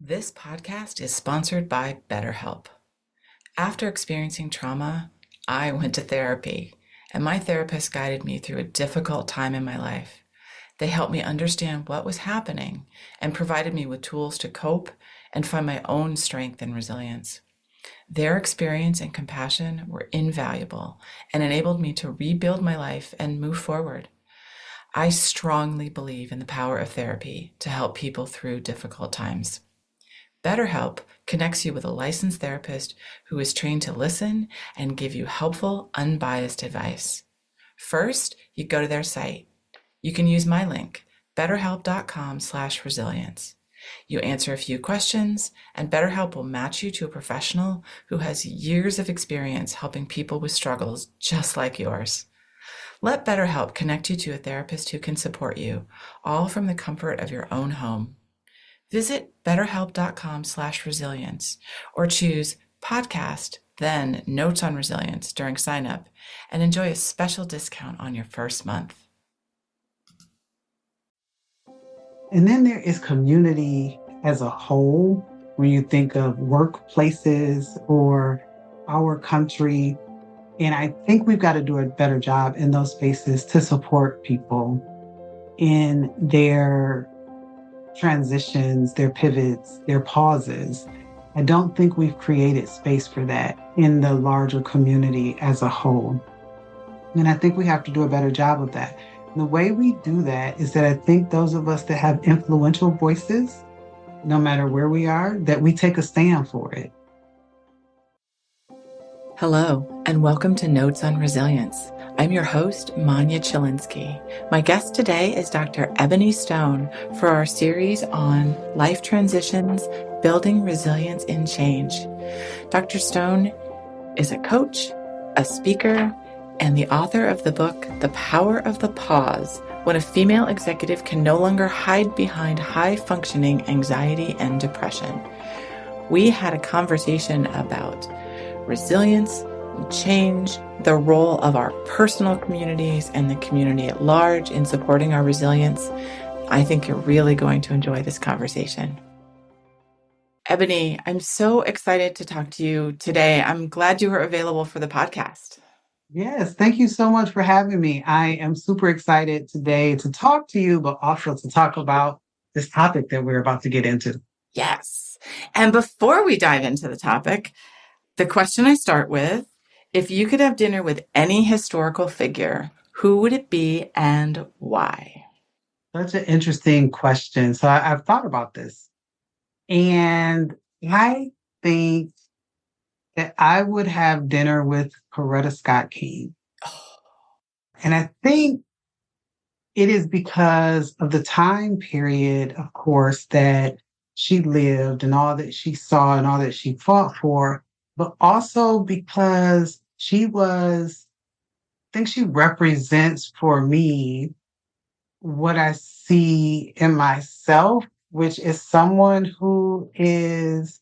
This podcast is sponsored by BetterHelp. After experiencing trauma, I went to therapy, and my therapist guided me through a difficult time in my life. They helped me understand what was happening and provided me with tools to cope and find my own strength and resilience. Their experience and compassion were invaluable and enabled me to rebuild my life and move forward. I strongly believe in the power of therapy to help people through difficult times. BetterHelp connects you with a licensed therapist who is trained to listen and give you helpful, unbiased advice. First, you go to their site. You can use my link, betterhelp.com/resilience. You answer a few questions, and BetterHelp will match you to a professional who has years of experience helping people with struggles just like yours. Let BetterHelp connect you to a therapist who can support you, all from the comfort of your own home. Visit betterhelp.com/resilience or choose podcast, then notes on resilience during sign up and enjoy a special discount on your first month. And then there is community as a whole. When you think of workplaces or our country, and I think we've got to do a better job in those spaces to support people in their transitions, their pivots, their pauses. I don't think we've created space for that in the larger community as a whole. And I think we have to do a better job of that. And the way we do that is that I think those of us that have influential voices, no matter where we are, that we take a stand for it. Hello, and welcome to Notes on Resilience. I'm your host, Manya Chilinsky. My guest today is Dr. Ebony Stone for our series on life transitions, building resilience in change. Dr. Stone is a coach, a speaker, and the author of the book, The Power of the Pause, when a female executive can no longer hide behind high-functioning anxiety and depression. We had a conversation about resilience, change, the role of our personal communities and the community at large in supporting our resilience. I think you're really going to enjoy this conversation. Ebony, I'm so excited to talk to you today. I'm glad you were available for the podcast. Yes, thank you so much for having me. I am super excited today to talk to you, but also to talk about this topic that we're about to get into. Yes. And before we dive into the topic, the question I start with, if you could have dinner with any historical figure, who would it be and why? Such an interesting question. So I've thought about this, and I think that I would have dinner with Coretta Scott King. And I think it is because of the time period, of course, that she lived and all that she saw and all that she fought for, but also because I think she represents for me what I see in myself, which is someone who is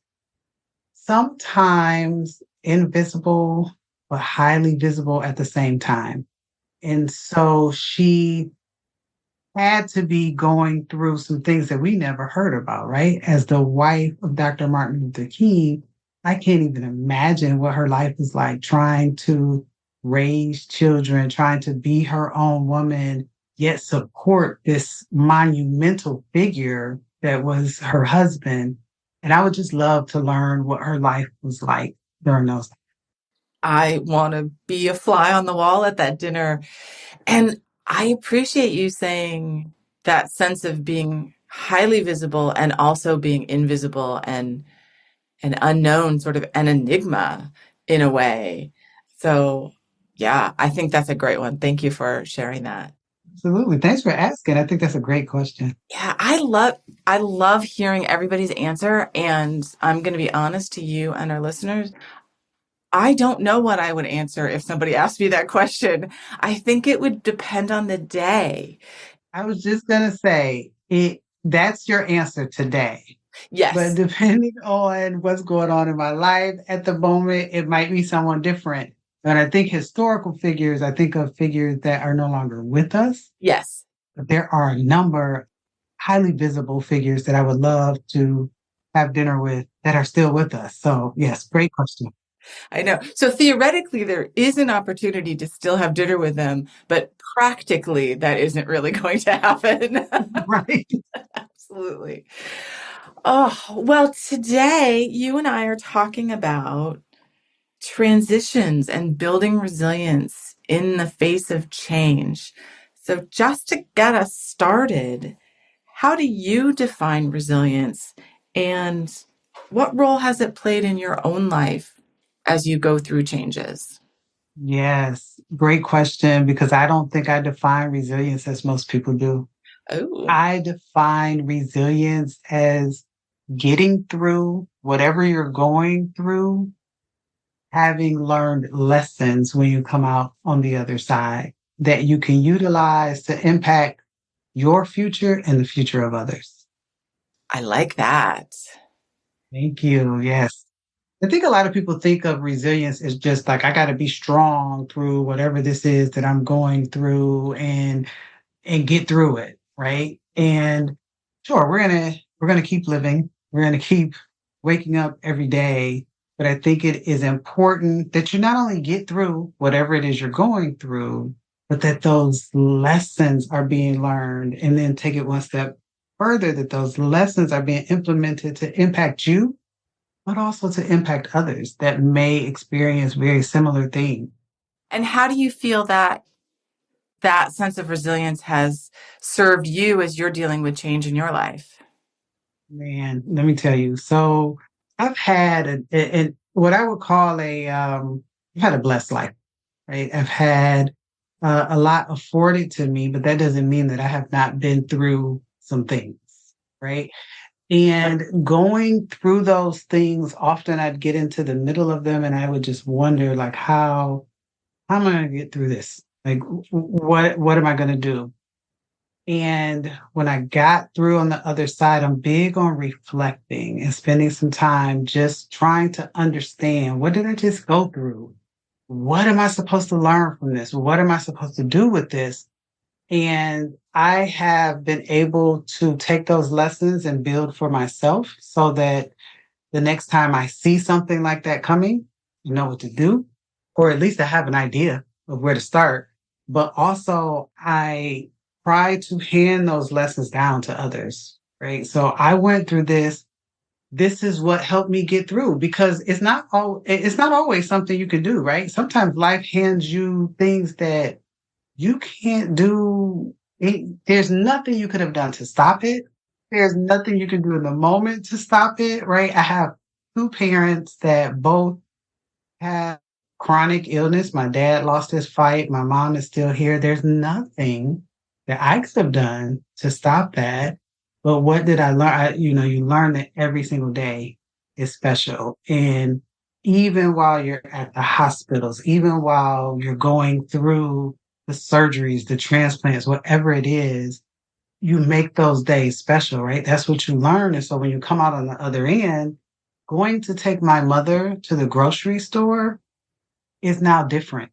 sometimes invisible, but highly visible at the same time. And so she had to be going through some things that we never heard about, right? As the wife of Dr. Martin Luther King, I can't even imagine what her life was like trying to raise children, trying to be her own woman, yet support this monumental figure that was her husband. And I would just love to learn what her life was like during those times. I want to be a fly on the wall at that dinner. And I appreciate you saying that sense of being highly visible and also being invisible and an unknown, sort of an enigma in a way. So yeah, I think that's a great one. Thank you for sharing that. Absolutely. Thanks for asking. I think that's a great question. Yeah, I love hearing everybody's answer. And I'm going to be honest to you and our listeners. I don't know what I would answer if somebody asked me that question. I think it would depend on the day. I was just going to say that's your answer today. Yes. But depending on what's going on in my life at the moment, it might be someone different. And I think historical figures, I think of figures that are no longer with us. Yes. But there are a number highly visible figures that I would love to have dinner with that are still with us? So yes, great question. I know. So theoretically, there is an opportunity to still have dinner with them, but practically, that isn't really going to happen. Right. Absolutely. Oh, well, today you and I are talking about transitions and building resilience in the face of change. So, just to get us started, how do you define resilience and what role has it played in your own life as you go through changes? Yes, great question because I don't think I define resilience as most people do. Oh, I define resilience as getting through whatever you're going through, having learned lessons when you come out on the other side that you can utilize to impact your future and the future of others. I like that. Thank you. Yes. I think a lot of people think of resilience as just like, I got to be strong through whatever this is that I'm going through and get through it, right? And sure, we're gonna keep living. We're gonna keep waking up every day. But I think it is important that you not only get through whatever it is you're going through, but that those lessons are being learned and then take it one step further, that those lessons are being implemented to impact you, but also to impact others that may experience very similar things. And how do you feel that that sense of resilience has served you as you're dealing with change in your life? Man, let me tell you. So I've had what I would call I've had a blessed life, right? I've had a lot afforded to me, but that doesn't mean that I have not been through some things, right? And going through those things, often I'd get into the middle of them and I would just wonder, like, how am I going to get through this? Like, what am I going to do? And when I got through on the other side, I'm big on reflecting and spending some time just trying to understand, what did I just go through? What am I supposed to learn from this? What am I supposed to do with this? And I have been able to take those lessons and build for myself so that the next time I see something like that coming, you know what to do, or at least I have an idea of where to start. But also, I try to hand those lessons down to others, right? So I went through this. This is what helped me get through because it's not always something you can do, right? Sometimes life hands you things that you can't do. There's nothing you could have done to stop it. There's nothing you can do in the moment to stop it, right? I have two parents that both have chronic illness. My dad lost his fight. My mom is still here. There's nothing that I could have done to stop that. But what did I learn? You learn that every single day is special. And even while you're at the hospitals, even while you're going through the surgeries, the transplants, whatever it is, you make those days special, right? That's what you learn. And so when you come out on the other end, going to take my mother to the grocery store is now different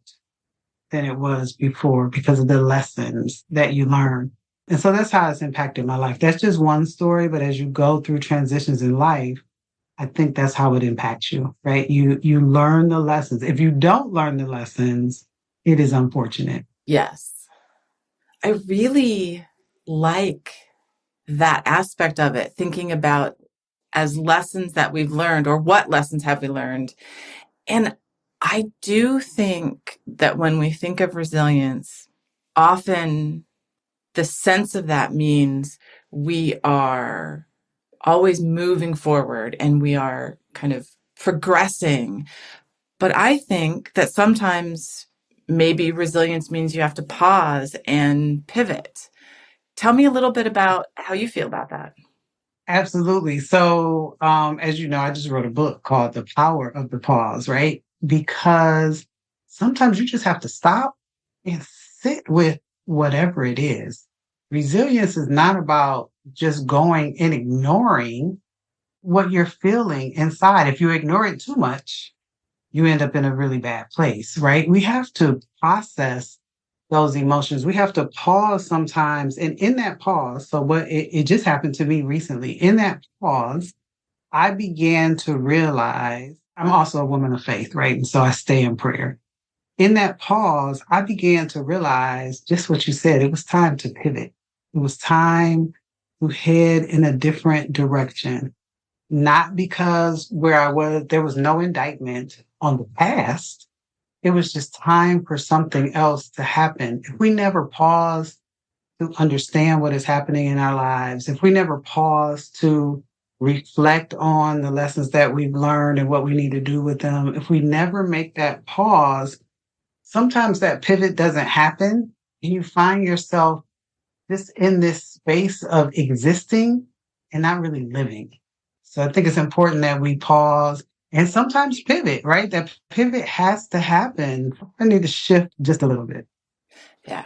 than it was before because of the lessons that you learn. And so that's how it's impacted my life. That's just one story, but as you go through transitions in life, I think that's how it impacts you, right? You learn the lessons. If you don't learn the lessons, it is unfortunate. Yes. I really like that aspect of it, thinking about as lessons that we've learned or what lessons have we learned. And I do think that when we think of resilience, often the sense of that means we are always moving forward and we are kind of progressing. But I think that sometimes maybe resilience means you have to pause and pivot. Tell me a little bit about how you feel about that. Absolutely. So, as you know, I just wrote a book called The Power of the Pause, right? Because sometimes you just have to stop and sit with whatever it is. Resilience is not about just going and ignoring what you're feeling inside. If you ignore it too much, you end up in a really bad place, right? We have to process those emotions. We have to pause sometimes. And in that pause, so it just happened to me recently, in that pause, I began to realize I'm also a woman of faith, right? And so I stay in prayer. In that pause, I began to realize just what you said. It was time to pivot. It was time to head in a different direction, not because where I was, there was no indictment on the past. It was just time for something else to happen. If we never pause to understand what is happening in our lives, if we never pause to reflect on the lessons that we've learned and what we need to do with them, if we never make that pause, sometimes that pivot doesn't happen and you find yourself just in this space of existing and not really living. So I think it's important that we pause and sometimes pivot, right? That pivot has to happen. I need to shift just a little bit. Yeah.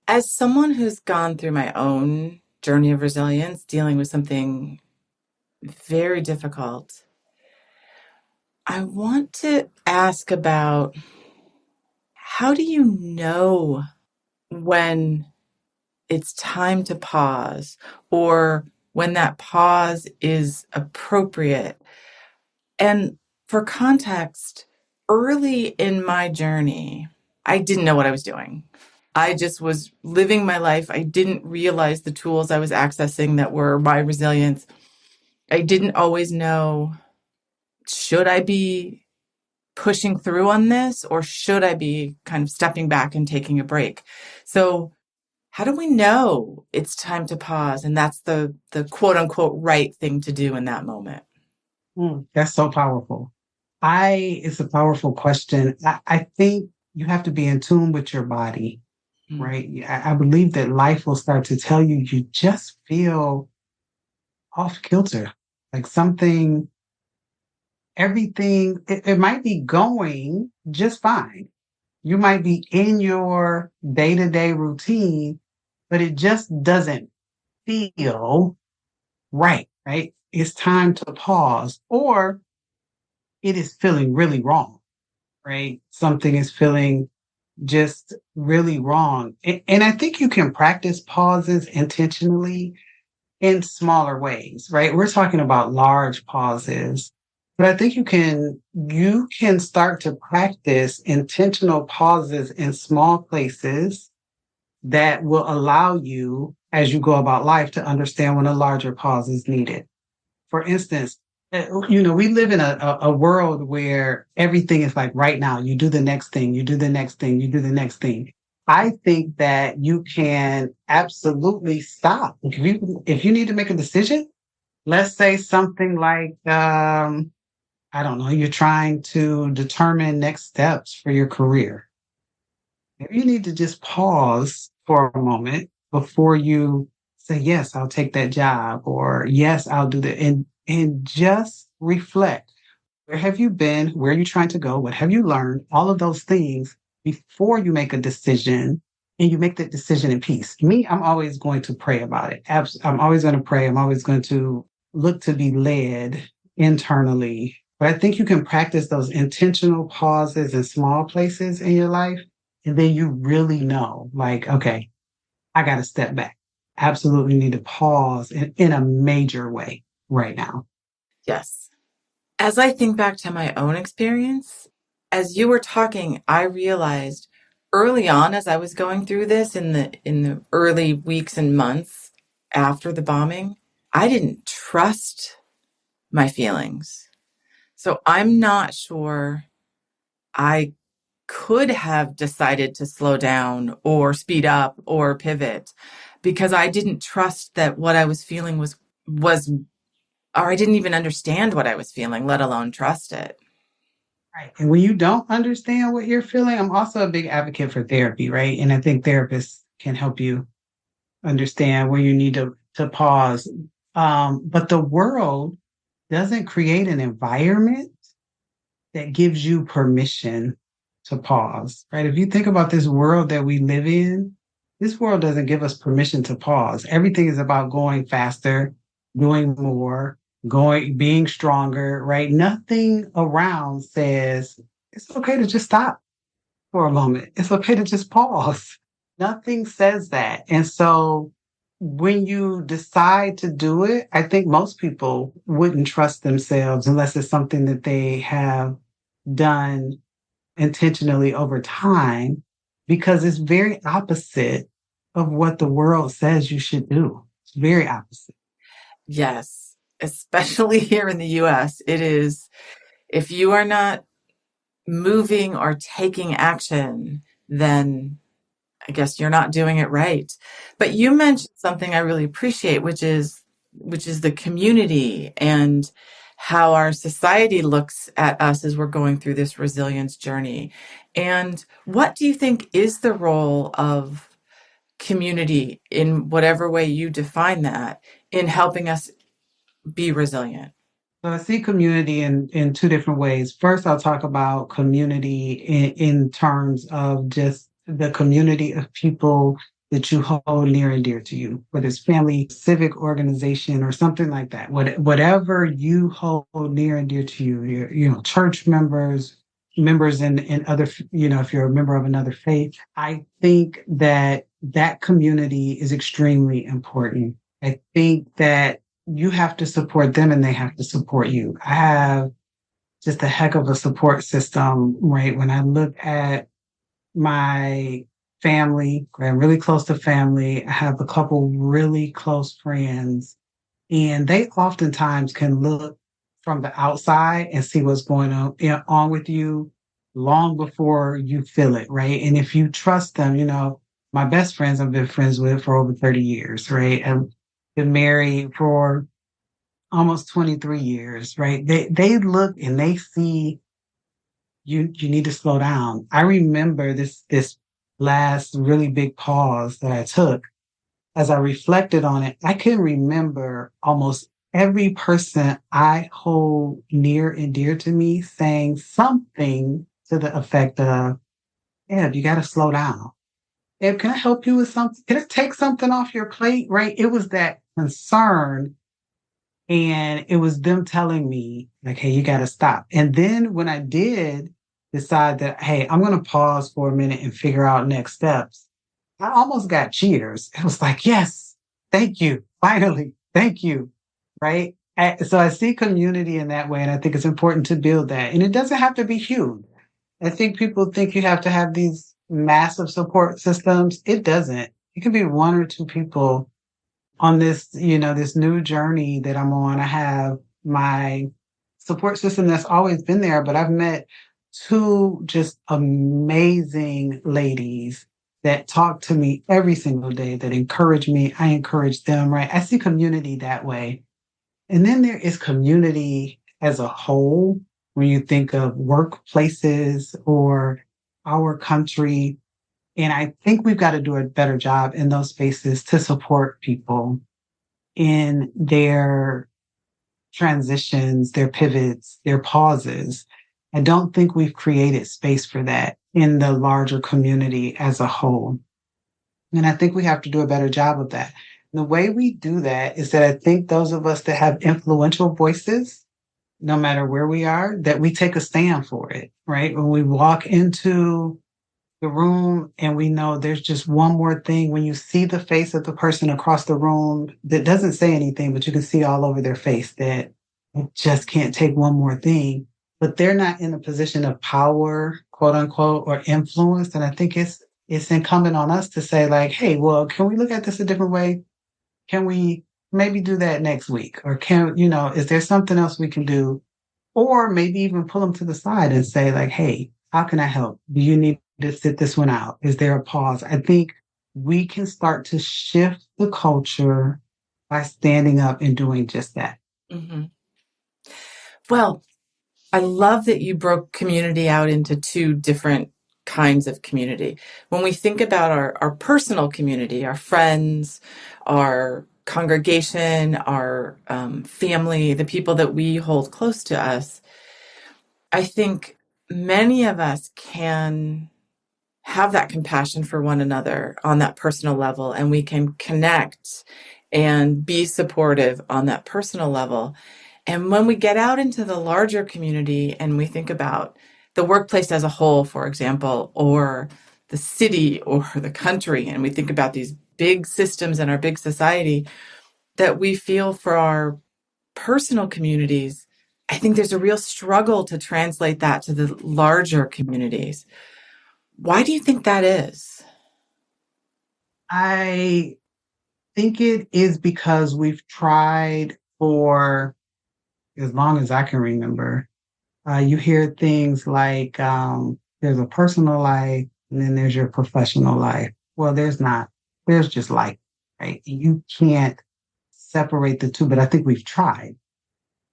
As someone who's gone through my own journey of resilience, dealing with something very difficult, I want to ask about how do you know when it's time to pause or when that pause is appropriate? And for context, early in my journey, I didn't know what I was doing. I just was living my life. I didn't realize the tools I was accessing that were my resilience. I didn't always know, should I be pushing through on this or should I be kind of stepping back and taking a break? So how do we know it's time to pause and that's the quote unquote right thing to do in that moment? That's so powerful. It's a powerful question. I think you have to be in tune with your body, Mm. right? I believe that life will start to tell you, you just feel off kilter, like something, everything, it might be going just fine. You might be in your day to day routine, but it just doesn't feel right, right? It's time to pause, or it is feeling really wrong, right? Something is feeling just really wrong. And I think you can practice pauses intentionally in smaller ways, right? We're talking about large pauses, but I think you can start to practice intentional pauses in small places that will allow you as you go about life to understand when a larger pause is needed. For instance, we live in a world where everything is like right now, you do the next thing, you do the next thing, you do the next thing. I think that you can absolutely stop. If you need to make a decision, let's say something like, I don't know, you're trying to determine next steps for your career. Maybe you need to just pause for a moment before you say, yes, I'll take that job, or yes, I'll do that. And just reflect. Where have you been? Where are you trying to go? What have you learned? All of those things before you make a decision, and you make that decision in peace. Me, I'm always going to pray about it. I'm always going to pray. I'm always going to look to be led internally. But I think you can practice those intentional pauses in small places in your life. And then you really know, like, okay, I got to step back. Absolutely need to pause in a major way right now. Yes. As I think back to my own experience, as you were talking, I realized early on as I was going through this in the early weeks and months after the bombing, I didn't trust my feelings. So I'm not sure I could have decided to slow down or speed up or pivot because I didn't trust that what I was feeling was or I didn't even understand what I was feeling, let alone trust it. Right. And when you don't understand what you're feeling, I'm also a big advocate for therapy, right? And I think therapists can help you understand where you need to pause. But the world doesn't create an environment that gives you permission to pause, right? If you think about this world that we live in, this world doesn't give us permission to pause. Everything is about going faster, doing more, being stronger, right? Nothing around says it's okay to just stop for a moment. It's okay to just pause. Nothing says that. And so when you decide to do it, I think most people wouldn't trust themselves unless it's something that they have done intentionally over time, because it's very opposite of what the world says you should do. It's very opposite. Yes, especially here in the US, it is, if you are not moving or taking action, then I guess you're not doing it right. But you mentioned something I really appreciate, which is the community and how our society looks at us as we're going through this resilience journey. And what do you think is the role of community, in whatever way you define that, in helping us be resilient? So I see community in two different ways. First, I'll talk about community in terms of just the community of people that you hold near and dear to you, whether it's family, civic organization, or something like that. Whatever you hold near and dear to you, church members, members in other, if you're a member of another faith, I think that that community is extremely important. I think that you have to support them and they have to support you. I have just a heck of a support system, right? When I look at my family, I'm really close to family. I have a couple really close friends, and they oftentimes can look from the outside and see what's going on with you long before you feel it, right? And if you trust them, my best friends I've been friends with for over 30 years, right? I've been married for almost 23 years, right? They look and they see you need to slow down. I remember this last really big pause that I took. As I reflected on it, I can remember almost every person I hold near and dear to me saying something to the effect of, Ed, you got to slow down. Ed, can I help you with something? Can I take something off your plate? Right? It was that concern. And it was them telling me, like, hey, you got to stop. And then when I did decide that, hey, I'm going to pause for a minute and figure out next steps, I almost got cheers. It was like, yes, thank you. Finally, thank you. Right. So I see community in that way. And I think it's important to build that. And it doesn't have to be huge. I think people think you have to have these massive support systems. It doesn't. It can be one or two people on this, this new journey that I'm on. I have my support system that's always been there, but I've met two just amazing ladies that talk to me every single day, that encourage me. I encourage them, right? I see community that way. And then there is community as a whole when you think of workplaces or our country. And I think we've got to do a better job in those spaces to support people in their transitions, their pivots, their pauses. I don't think we've created space for that in the larger community as a whole. And I think we have to do a better job of that. And the way we do that is that I think those of us that have influential voices, no matter where we are, that we take a stand for it, right? When we walk into the room and we know there's just one more thing, when you see the face of the person across the room that doesn't say anything, but you can see all over their face that it just can't take one more thing, but they're not in a position of power, quote unquote, or influence. And I think it's incumbent on us to say, like, hey, well, can we look at this a different way? Can we maybe do that next week? Or is there something else we can do? Or maybe even pull them to the side and say, like, hey, how can I help? Do you need to sit this one out? Is there a pause? I think we can start to shift the culture by standing up and doing just that. Mm-hmm. Well, I love that you broke community out into two different kinds of community. When we think about our personal community, our friends, our congregation, our family, the people that we hold close to us, I think many of us can have that compassion for one another on that personal level, and we can connect and be supportive on that personal level. And when we get out into the larger community and we think about the workplace as a whole, for example, or the city or the country, and we think about these big systems and our big society that we feel for our personal communities, I think there's a real struggle to translate that to the larger communities. Why do you think that is? I think it is because we've tried for as long as I can remember. You hear things like there's a personal life and then there's your professional life. Well, there's not. There's just life, right? You can't separate the two, but I think we've tried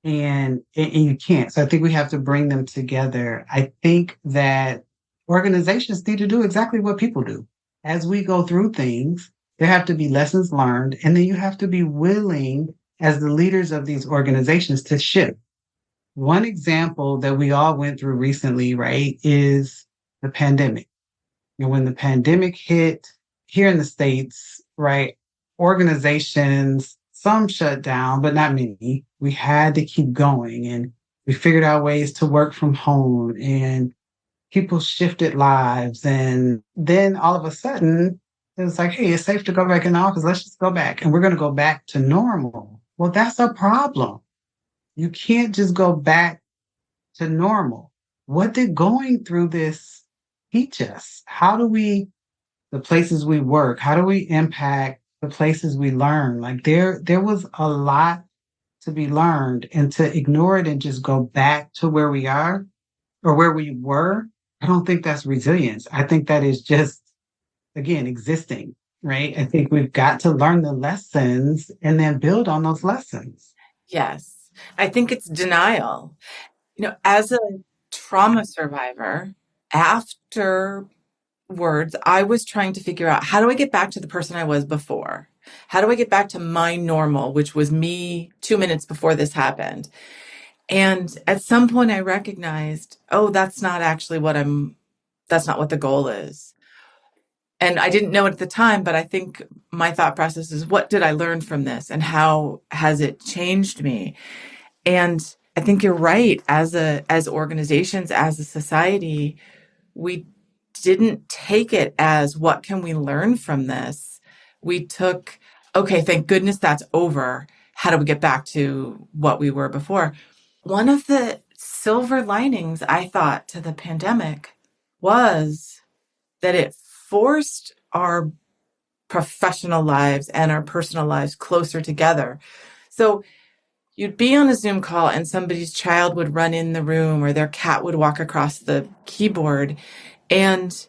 and you can't. So I think we have to bring them together. I think that organizations need to do exactly what people do. As we go through things, there have to be lessons learned, and then you have to be willing as the leaders of these organizations to shift. One example that we all went through recently, right, is the pandemic. And when the pandemic hit here in the States, right, organizations, some shut down, but not many. We had to keep going and we figured out ways to work from home and people shifted lives. And then all of a sudden, it was like, hey, it's safe to go back in the office. Let's just go back. And we're going to go back to normal. Well, that's a problem. You can't just go back to normal. What did going through this teach us? The places we work, how do we impact the places we learn? Like there was a lot to be learned, and to ignore it and just go back to where we are or where we were, I don't think that's resilience. I think that is just, again, existing, right? I think we've got to learn the lessons and then build on those lessons. Yes, I think it's denial. As a trauma survivor, afterwards, I was trying to figure out, how do I get back to the person I was before? How do I get back to my normal, which was me 2 minutes before this happened? And at some point I recognized, oh, that's not what the goal is. And I didn't know it at the time, but I think my thought process is, what did I learn from this and how has it changed me? And I think you're right. As organizations, as a society, we didn't take it as, what can we learn from this? We took, okay, thank goodness that's over. How do we get back to what we were before? One of the silver linings, I thought, to the pandemic was that it forced our professional lives and our personal lives closer together. So you'd be on a Zoom call and somebody's child would run in the room or their cat would walk across the keyboard. And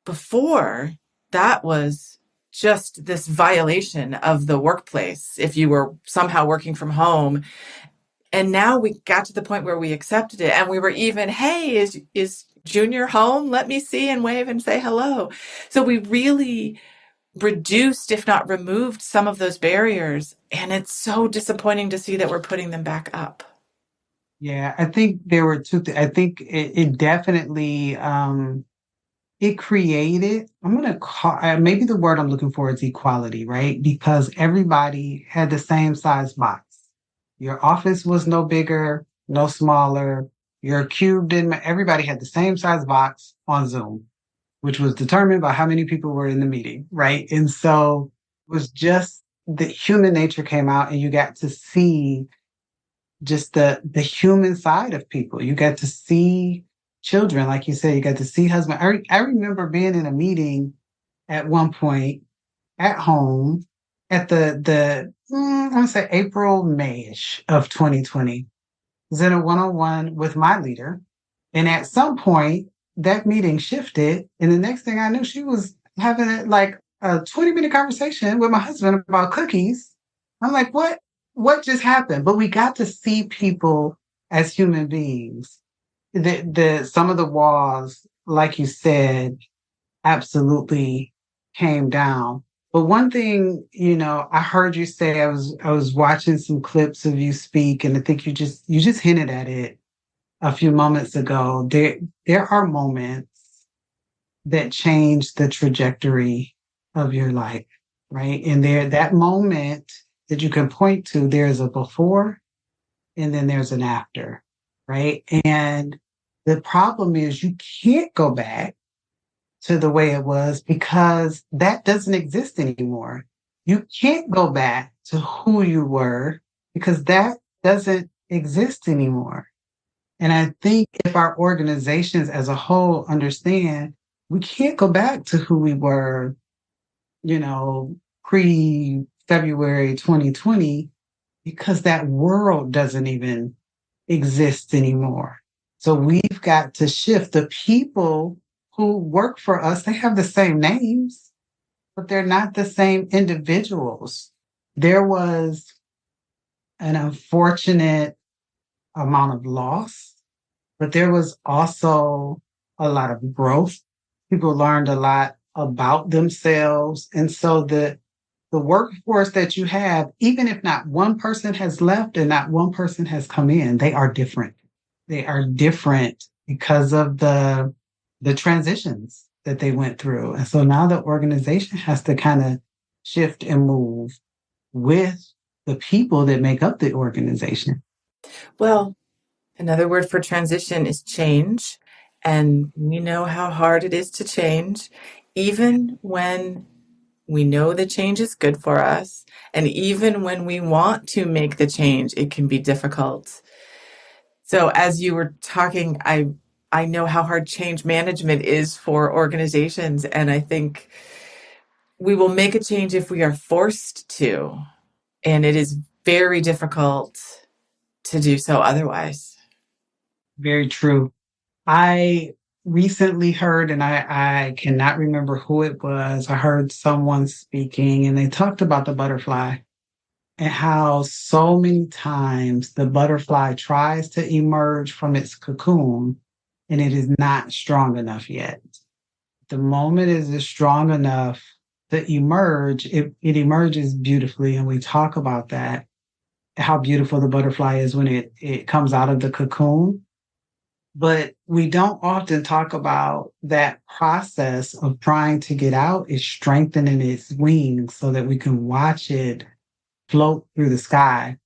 before, that was just this violation of the workplace if you were somehow working from home. And now we got to the point where we accepted it, and we were even, hey, is Junior home? Let me see and wave and say hello. So we really reduced, if not removed, some of those barriers. And it's so disappointing to see that we're putting them back up. Yeah, I think there were I think it definitely it created, I'm going to call, maybe the word I'm looking for is equality, right? Because everybody had the same size box. Your office was no bigger, no smaller. Your cube didn't, everybody had the same size box on Zoom, which was determined by how many people were in the meeting, right? And so it was just the human nature came out and you got to see just the human side of people. You got to see children, like you said, you got to see husband. I remember being in a meeting at one point at home at I want to say April, May-ish of 2020. I was in a one-on-one with my leader. And at some point, that meeting shifted. And the next thing I knew, she was having like a 20-minute conversation with my husband about cookies. I'm like, what just happened? But we got to see people as human beings. The some of the walls, like you said, absolutely came down. But one thing, I heard you say, I was watching some clips of you speak, and I think you just hinted at it a few moments ago. There are moments that change the trajectory of your life, right? And that moment that you can point to, there's a before and then there's an after, right? And the problem is you can't go back to the way it was because that doesn't exist anymore. You can't go back to who you were because that doesn't exist anymore. And I think if our organizations as a whole understand, we can't go back to who we were, pre February 2020, because that world doesn't even exist anymore. So we've got to shift. The people who work for us, they have the same names, but they're not the same individuals. There was an unfortunate amount of loss, but there was also a lot of growth. People learned a lot about themselves. And so the workforce that you have, even if not one person has left and not one person has come in, they are different. They are different because of the transitions that they went through. And so now the organization has to kind of shift and move with the people that make up the organization. Well, another word for transition is change. And we know how hard it is to change, even when we know the change is good for us. And even when we want to make the change, it can be difficult. So as you were talking, I know how hard change management is for organizations. And I think we will make a change if we are forced to. And it is very difficult to do so otherwise. Very true. I recently heard, and I cannot remember who it was. I heard someone speaking, and they talked about the butterfly and how so many times the butterfly tries to emerge from its cocoon and it is not strong enough yet. The moment it is strong enough to emerge, it emerges beautifully. And we talk about that, how beautiful the butterfly is when it comes out of the cocoon. But we don't often talk about that process of trying to get out, is strengthening its wings so that we can watch it float through the sky.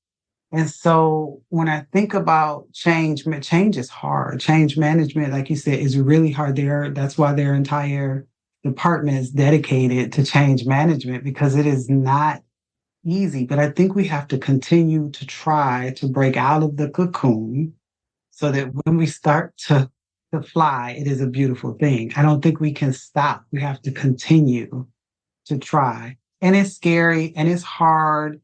And so when I think about change, change is hard. Change management, like you said, is really hard there. That's why their entire department is dedicated to change management, because it is not easy. But I think we have to continue to try to break out of the cocoon so that when we start to fly, it is a beautiful thing. I don't think we can stop. We have to continue to try. And it's scary and it's hard,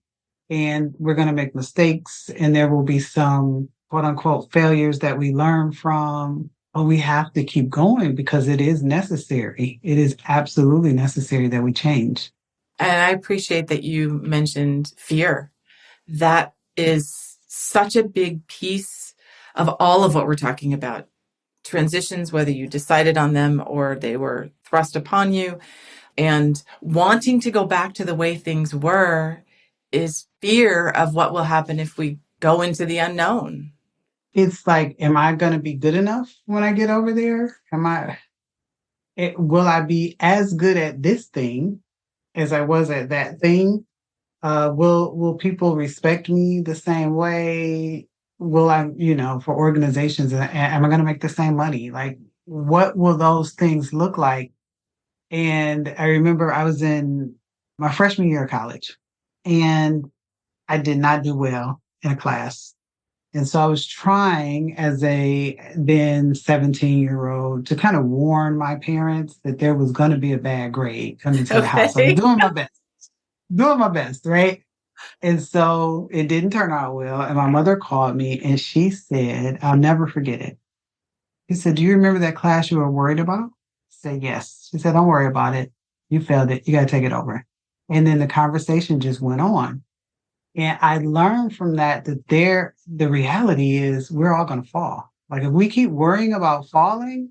and we're going to make mistakes, and there will be some quote unquote failures that we learn from. But we have to keep going because it is necessary. It is absolutely necessary that we change. And I appreciate that you mentioned fear. That is such a big piece of all of what we're talking about. Transitions, whether you decided on them or they were thrust upon you, and wanting to go back to the way things were is fear of what will happen if we go into the unknown. It's like, am I going to be good enough when I get over there? Will I be as good at this thing as I was at that thing? Will people respect me the same way? Will I, for organizations, am I going to make the same money? Like, what will those things look like? And I remember I was in my freshman year of college, and I did not do well in a class. And so I was trying as a then 17-year-old to kind of warn my parents that there was going to be a bad grade coming to the house. I was Okay. doing my best, right? And so it didn't turn out well. And my mother called me and she said, I'll never forget it. She said, do you remember that class you were worried about? I said, yes. She said, don't worry about it. You failed it. You got to take it over. And then the conversation just went on. And I learned from that the reality is we're all going to fall. Like, if we keep worrying about falling,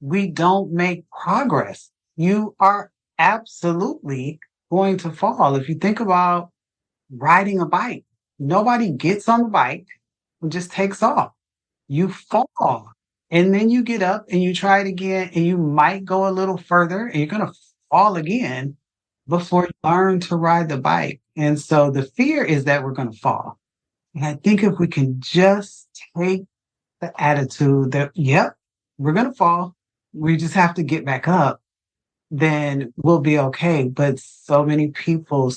we don't make progress. You are absolutely going to fall. If you think about riding a bike, nobody gets on the bike and just takes off. You fall. And then you get up and you try it again, and you might go a little further and you're going to fall again before you learn to ride the bike. And so the fear is that we're going to fall. And I think if we can just take the attitude that, yep, we're going to fall, we just have to get back up, then we'll be okay. But so many people,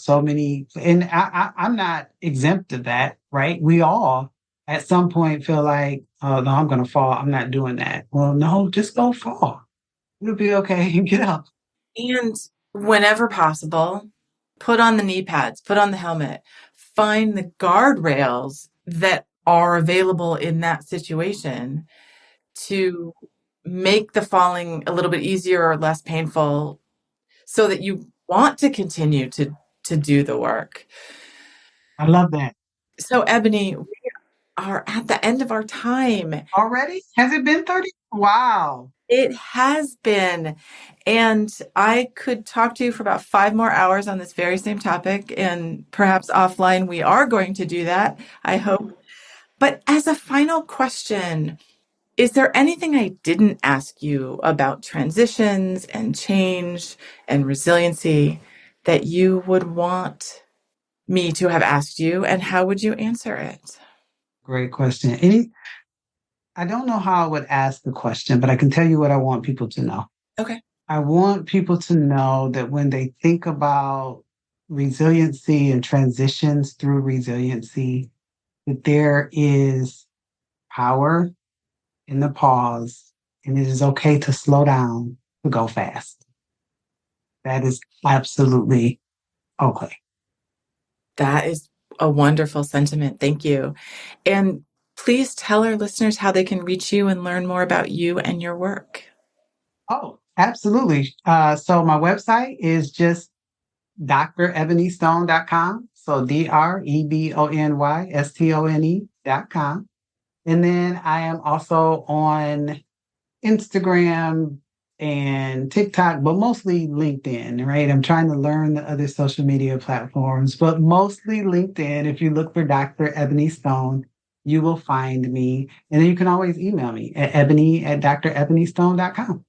and I'm not exempt of that, right? We all at some point feel like, oh, no, I'm going to fall. I'm not doing that. Well, no, just go fall. It'll be okay. Get up. And whenever possible, put on the knee pads, put on the helmet, find the guardrails that are available in that situation to make the falling a little bit easier or less painful so that you want to continue to do the work. I love that. So, Ebony, we are at the end of our time. Already? Has it been 30? Wow. It has been. And I could talk to you for about 5 more hours on this very same topic. And perhaps offline, we are going to do that, I hope. But as a final question, is there anything I didn't ask you about transitions and change and resiliency that you would want me to have asked you? And how would you answer it? Great question. I don't know how I would ask the question, but I can tell you what I want people to know. Okay. I want people to know that when they think about resiliency and transitions through resiliency, that there is power in the pause, and it is okay to slow down to go fast. That is absolutely okay. That is a wonderful sentiment. Thank you. And please tell our listeners how they can reach you and learn more about you and your work. Oh, absolutely. So my website is just drebonystone.com. So DREBONYSTONE.com. And then I am also on Instagram and TikTok, but mostly LinkedIn, right? I'm trying to learn the other social media platforms, but mostly LinkedIn. If you look for Dr. Ebony Stone, you will find me. And then you can always email me at ebony@drebonystone.com.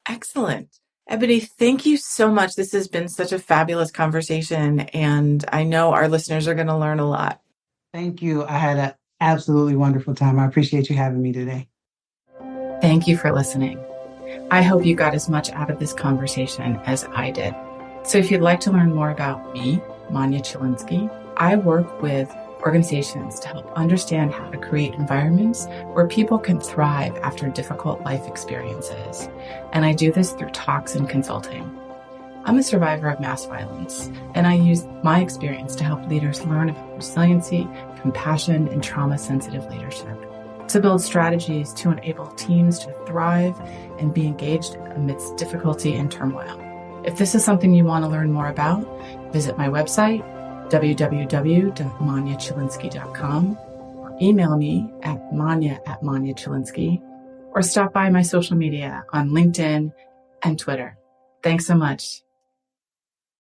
Excellent. Ebony, thank you so much. This has been such a fabulous conversation, and I know our listeners are going to learn a lot. Thank you. I had an absolutely wonderful time. I appreciate you having me today. Thank you for listening. I hope you got as much out of this conversation as I did. So if you'd like to learn more about me, Manya Chilinsky, I work with organizations to help understand how to create environments where people can thrive after difficult life experiences. And I do this through talks and consulting. I'm a survivor of mass violence, and I use my experience to help leaders learn about resiliency, compassion, and trauma-sensitive leadership, to build strategies to enable teams to thrive and be engaged amidst difficulty and turmoil. If this is something you want to learn more about, visit my website, www.manyachilinsky.com, or email me at manya@manyachilinsky, or stop by my social media on LinkedIn and Twitter. Thanks so much.